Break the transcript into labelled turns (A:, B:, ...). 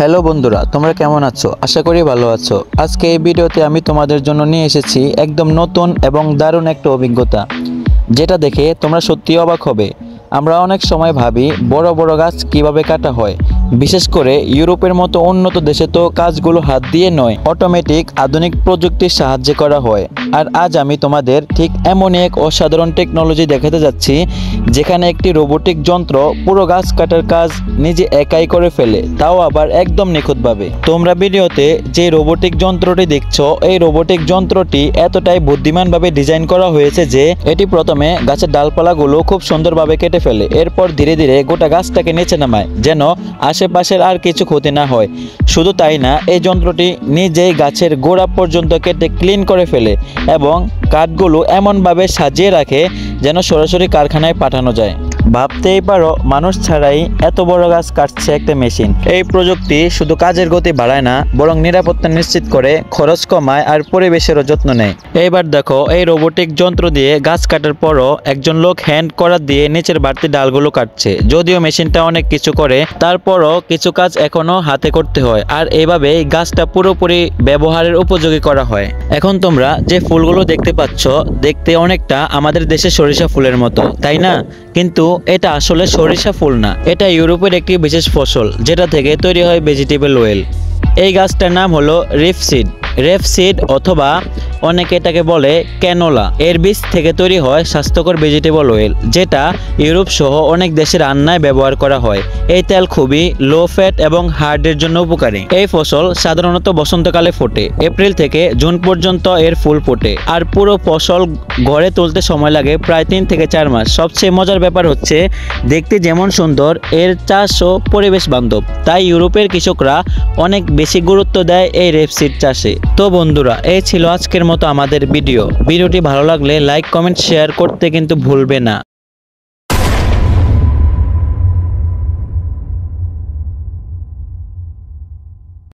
A: Hello বন্ধুরা, তোমরা কেমন আছো? আশা করি ভালো আছো। আজকে এই ভিডিওতে আমি তোমাদের জন্য নিয়ে এসেছি একদম নতুন এবং দারুণ একটা অভিজ্ঞতা, যেটা দেখে তোমরা সত্যি অবাক হবে। আমরা অনেক সময় ভাবি বড় বড় গাছ কিভাবে কাটা হয়, বিশেষ করে ইউরোপের মতো উন্নত দেশে তো কাজগুলো হাত দিয়ে নয়, অটোমেটিক আধুনিক প্রযুক্তির সাহায্যে করা হয়। আর আজ আমি তোমাদের ঠিক এমনই এক অসাধারণ টেকনোলজি দেখাতে যাচ্ছি, যেখানে একটি রোবোটিক যন্ত্র পুরো গাছ কাটার কাজ নিজে একাই করে ফেলে, তাও আবার একদম নিখুঁতভাবে। তোমরা ভিডিওতে যে রোবোটিক যন্ত্রটি দেখছো, এই রোবোটিক যন্ত্রটি এতটাই বুদ্ধিমানভাবে ডিজাইন করা হয়েছে যে এটি প্রথমে গাছের ডালপালাগুলো খুব সুন্দরভাবে কেটে ফেলে, এরপর ধীরে ধীরে গোটা গাছটাকে নিচে নামায়, যেন আশেপাশের আর কিছু ক্ষতি না হয়। শুধু তাই না, এই যন্ত্রটি নিজেই গাছের গোড়া পর্যন্ত কেটে ক্লিন করে ফেলে এবং কাঠগুলো এমনভাবে সাজিয়ে রাখে যেন সরাসরি কারখানায় পাঠানো যায়। ভাবতেই পারো, মানুষ ছাড়াই এত বড় গাছ কাটছে একটা মেশিন। এই প্রযুক্তি শুধু কাজের গতি বাড়ায় না, বরং নিরাপত্তা নিশ্চিত করে, খরচ কমায় আর পরিবেশেরও যত্ন নেয়। এইবার দেখো, এই রোবোটিক যন্ত্র দিয়ে গাছ কাটার পরও একজন লোক হ্যান্ড করার দিয়ে নিচের বাড়তি ডালগুলো কাটছে। যদিও মেশিনটা অনেক কিছু করে, তারপরও কিছু কাজ এখনো হাতে করতে হয়, আর এইভাবে গাছটা পুরোপুরি ব্যবহারের উপযোগী করা হয়। এখন তোমরা যে ফুলগুলো দেখতে পাচ্ছ, দেখতে অনেকটা আমাদের দেশে সরিষা ফুলের মতো, তাই না? কিন্তু এটা আসলে সরিষা ফুল না, এটা ইউরোপের একটি বিশেষ ফসল, যেটা থেকে তৈরি হয় ভেজিটেবল অয়েল। এই গাছটার নাম হলো রেপসিড অথবা অনেকে এটাকে বলে ক্যানোলা। এর বীজ থেকে তৈরি হয় স্বাস্থ্যকর ভেজিটেবল অয়েল, যেটা ইউরোপ সহ অনেক দেশের রান্নায় ব্যবহার করা হয়। এই তেল খুবই লো ফ্যাট এবং হার্টের জন্য উপকারী। এই ফসল সাধারণত বসন্তকালে ফোটে, এপ্রিল থেকে জুন পর্যন্ত এর ফুল ফোটে, আর পুরো ফসল ঘরে তুলতে সময় লাগে প্রায় 3 থেকে 4 মাস। সবচেয়ে মজার ব্যাপার হচ্ছে, দেখতে যেমন সুন্দর, এর চাষও পরিবেশ বান্ধব, তাই ইউরোপের কৃষকরা অনেক বেশি গুরুত্ব দেয় এই রেপসিড চাষে। তো বন্ধুরা, এই ছিল আজকের মতো আমাদের ভিডিওটি ভালো লাগলে লাইক, কমেন্ট, শেয়ার করতে কিন্তু ভুলবে না।